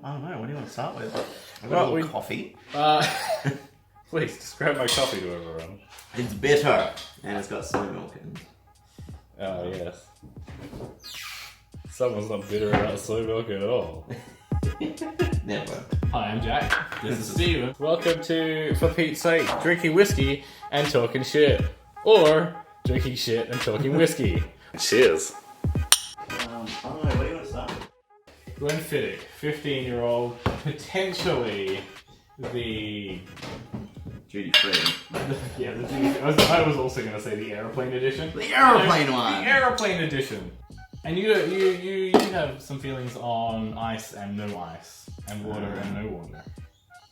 I don't know. What do you want to start with? I've got a little coffee. Please describe my coffee to everyone. It's bitter and it's got soy milk in it. Oh yes. Someone's not bitter about soy milk at all. Never. Hi, I'm Jack. This is Steven. Welcome to For Peats Sake, drinking whiskey and talking shit. Or drinking shit and talking whiskey. Cheers. I don't know. What do you want to start with? Glenfiddich, 15-year-old, potentially the... Duty free. Yeah, I was also going to say the aeroplane edition. The aeroplane one! The aeroplane edition. And you have some feelings on ice and no ice, and water and no water.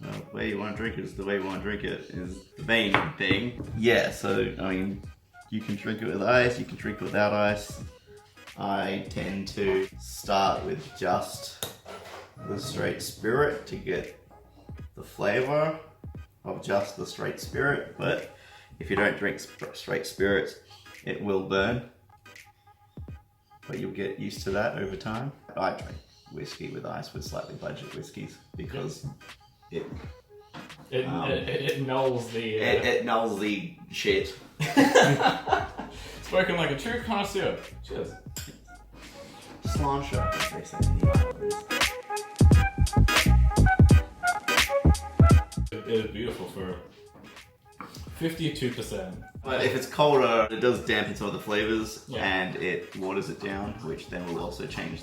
Well, the way you want to drink it is the way you want to drink it is the main thing. Yeah, so, I mean, you can drink it with ice, you can drink it without ice. I tend to start with just the straight spirit to get the flavor of just the straight spirit, but if you don't drink straight spirits, it will burn. But you'll get used to that over time. I drink whiskey with ice with slightly budget whiskeys because it nulls the... It nulls the shit. Spoken like a true connoisseur. Cheers. Sláinte, as they say in the islands. It is beautiful for 52%. But if it's colder, it does dampen some of the flavors, Yeah. and it waters it down, which then will also change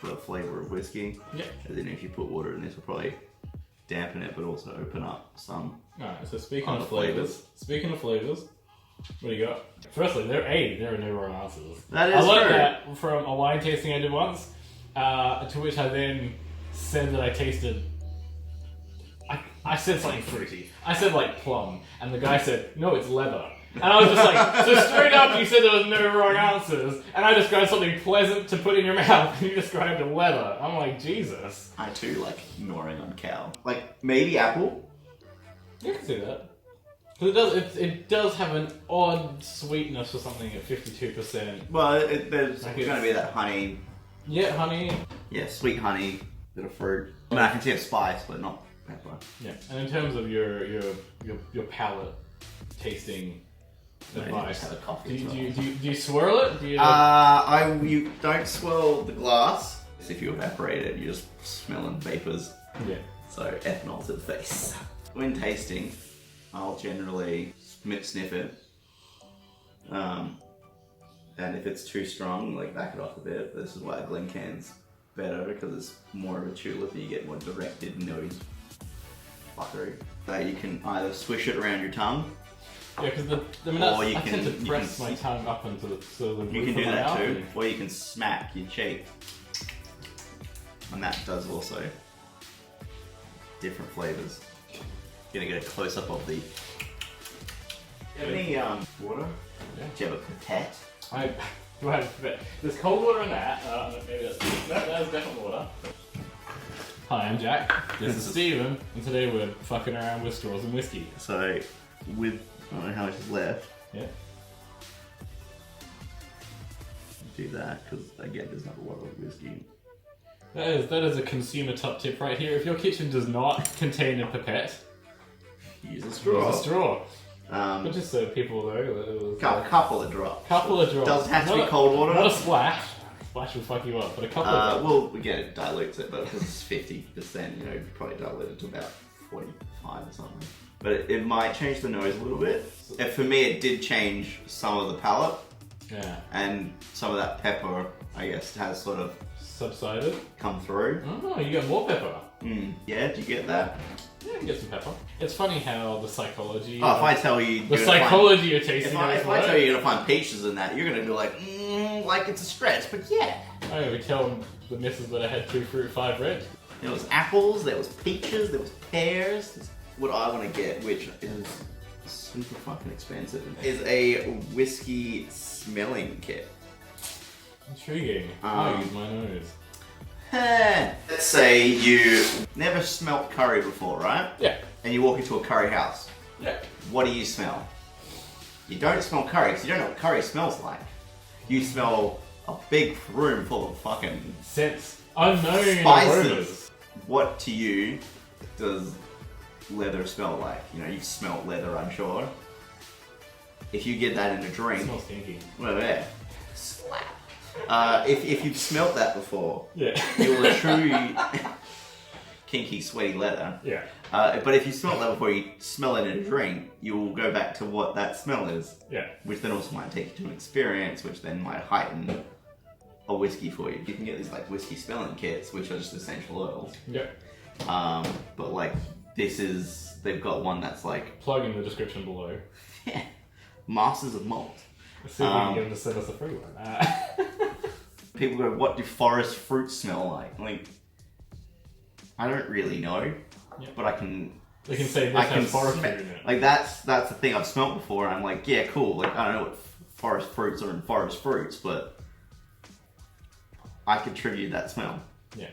the flavor of whiskey. Yeah. And then if you put water in this, will probably dampen it, but also open up some. Alright, so speaking Other of flavors, what do you got? Firstly, there are no wrong answers. That is I learned true. that from a wine tasting I did once, to which I then said that I tasted... I said something fruity. I said like plum, and the guy said, no, it's leather. And I was just like, so straight up you said there was no wrong answers, and I described something pleasant to put in your mouth, and you described leather. I'm like, Jesus. I too like gnawing on cow. Like, maybe apple? You can see that. Because it does have an odd sweetness for something at 52%. Well, there's Like going to be that honey. Yeah, honey. Yeah, sweet honey, bit of fruit. I mean, I can see a spice, but not pepper. Yeah, and in terms of your palate tasting advice, just have a coffee do as you swirl it? Do you? You don't swirl the glass. If you evaporate it, you're just smelling vapors. Yeah. So ethanol to the face. When tasting, I'll generally sniff it. And if it's too strong, like back it off a bit. This is why a Glencairn's better, because it's more of a tulip and you get more directed nose fuckery. So you can either swish it around your tongue. Yeah, because I tend to press my tongue up into the You can do that too, or you can smack your cheek. And that does also different flavors. You're gonna get a close up of the... Any water? Yeah. Do you have a pipette? Do I have a bit? There's cold water in that. Maybe that's definitely water. Hi, I'm Jack. This is Steven, and today we're fucking around with straws and whiskey. So, with... I don't know how much is left. Yeah. Do that, because again, there's not a lot of whiskey. That is a consumer top tip right here. If your kitchen does not contain a pipette, Use a straw. use a straw. But just so people know, it was Couple of drops. couple of drops. Does it have to be Not cold water? Not a splash. Splash will fuck you up, but a couple of drops. Well, again, it dilutes it, but because it's 50%, you probably dilute it to about 45 or something. But it might change the nose a little bit. And for me, it did change some of the palate, Yeah. and some of that pepper, I guess, has sort of Subsided. come through. Oh, you got more pepper. Yeah, do you get that? Yeah, you get some pepper. It's funny how the psychology... Oh, if I tell you... the psychology you're tasting... If I tell you you're going to find peaches in that, you're going to be like it's a stretch, but yeah. I would tell the missus that I had 2 fruit, 5 red. There was apples, there was peaches, there was pears. That's what I want to get, which is super fucking expensive, is a whiskey smelling kit. Intriguing. I use my nose. Let's say you never smelt curry before, right? Yeah. And you walk into a curry house. Yeah. What do you smell? You don't smell curry because you don't know what curry smells like. You smell a big room full of fucking Scents. Unknown spices. aromas. what to you does leather smell like? You know, you've smelt leather, I'm sure. If you get that in a drink, It smells stinky. well, yeah, slap. If you've smelt that before, Yeah. you'll eschew kinky, sweaty leather. Yeah. But if you smelt that before you smell it in a drink, you'll go back to what that smell is. Yeah. Which then also might take you to an experience, which then might heighten a whiskey for you. You can get these like whiskey smelling kits, which are just essential oils. Yeah. But like they've got one that's like Plug in the description below. Masters of Malt. Let's see if we can get them to send us a free one. People go, what do forest fruits smell like? Like, I don't really know, but I can. They can say this has forest fruit in it. Like that's the thing I've smelt before, and I'm like, yeah, cool. Like I don't know what forest fruits are in forest fruits, but I contribute that smell. Yeah.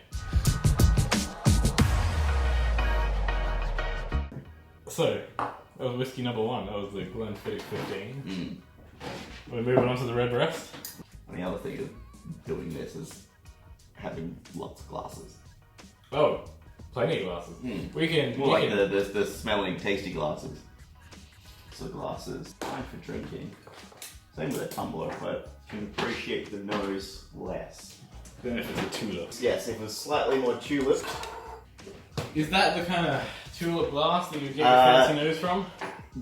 So, that was whiskey number 1. That was the Glenfiddich 15. We're moving on to the red breast. And the other thing of doing this is having lots of glasses. Oh, plenty of glasses. We can. More like the smelling, tasty glasses. So glasses, fine for drinking. Same with a tumbler, but you can appreciate the nose less. Then if it's a tulip. Yes, if it was slightly more tulip. Is that the kind of tulip glass that you get your fancy nose from?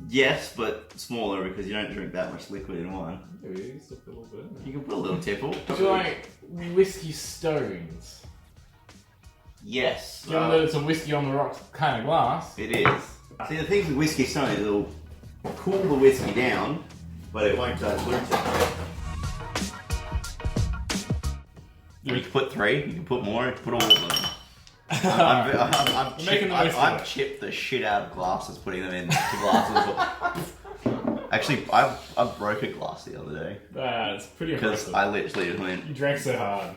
Yes, but smaller because you don't drink that much liquid in one. Maybe just a little bit. You can put a little tipple. Do you like whiskey stones? Yes. Given that it's a whiskey on the rocks kind of glass. It is. See, the thing with whiskey stone is it'll cool the whiskey down, but it won't dilute it. You can put 3, you can put more, you can put all of them. I've chipped the shit out of glasses, putting them into glasses. Actually, I broke a glass the other day. It's pretty because impressive. I literally just went. You drank so hard.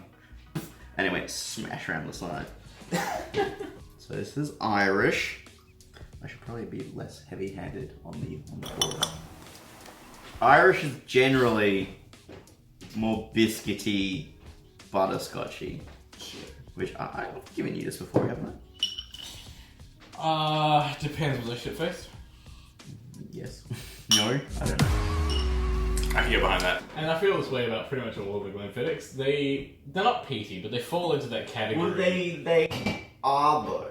And it went smash around the side. So this is Irish. I should probably be less heavy-handed on the border. Irish is generally more biscuity, butterscotchy. Which I've given you this before, haven't I? Depends. Was I shit-faced? Yes. No? I don't know. I can get behind that. And I feel this way about pretty much all of the Glenfiddichs. They're not peaty, but they fall into that category. Well, they are though.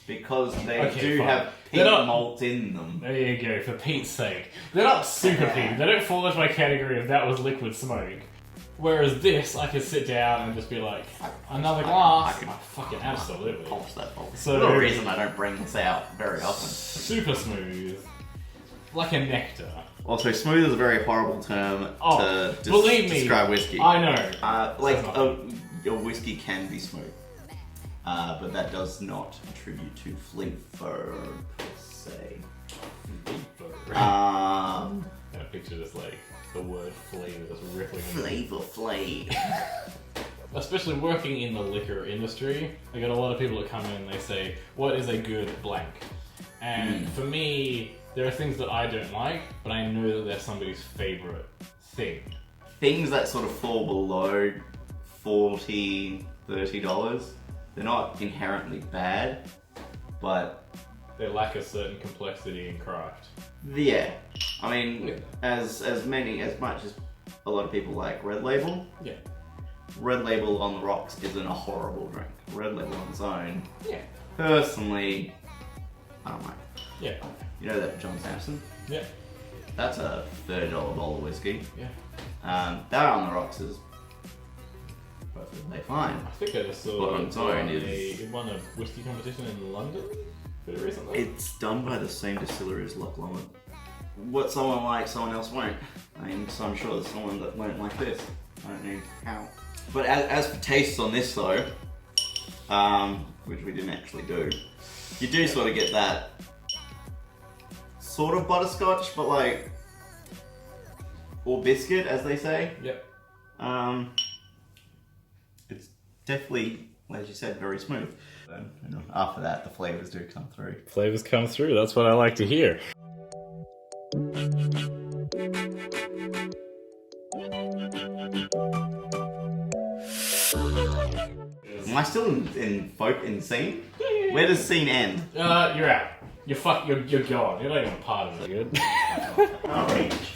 Because they have peat malt in them. There you go, for Peats Sake. They're not super peaty. They don't fall into my category of that was liquid smoke. Whereas this, I could sit down and just be like, another glass. Fucking absolutely. Polish that bottle. So, no reason I don't bring this out very often. Super smooth. Like a nectar. Also, smooth is a very horrible term to describe whiskey. I know. A whiskey can be smooth. But that does not contribute to flavor, per se. I picture this like the word flavor just rippling. Flavor. Especially working in the liquor industry, I get a lot of people that come in and they say, what is a good blank? And for me, there are things that I don't like, but I know that they're somebody's favourite thing. Things that sort of fall below $40, $30, they're not inherently bad, but they lack a certain complexity and craft. Yeah. I mean, as much as a lot of people like Red Label. Yeah. Red Label on the rocks isn't a horrible drink. Red Label on its own. Yeah. Personally, I don't mind. Yeah. You know that John Samson? Yeah. That's a $30 bowl of whiskey. Yeah. That on the rocks is perfectly fine. I think I just saw But on its own it won a whiskey competition in London pretty recently. It's done by the same distillery as Loch Lomond. What someone likes, someone else won't. I mean, so I'm sure there's someone that won't like this. I don't know how. But as for tastes on this though, which we didn't actually do, you do sort of get that sort of butterscotch, but like, or biscuit, as they say. Yep. It's definitely, as you said, very smooth. And after that, the flavors do come through. Flavors come through, that's what I like to hear. Am I still in in scene? Where does scene end? You're out. You're gone. You're not even a part of it. Good. Orange.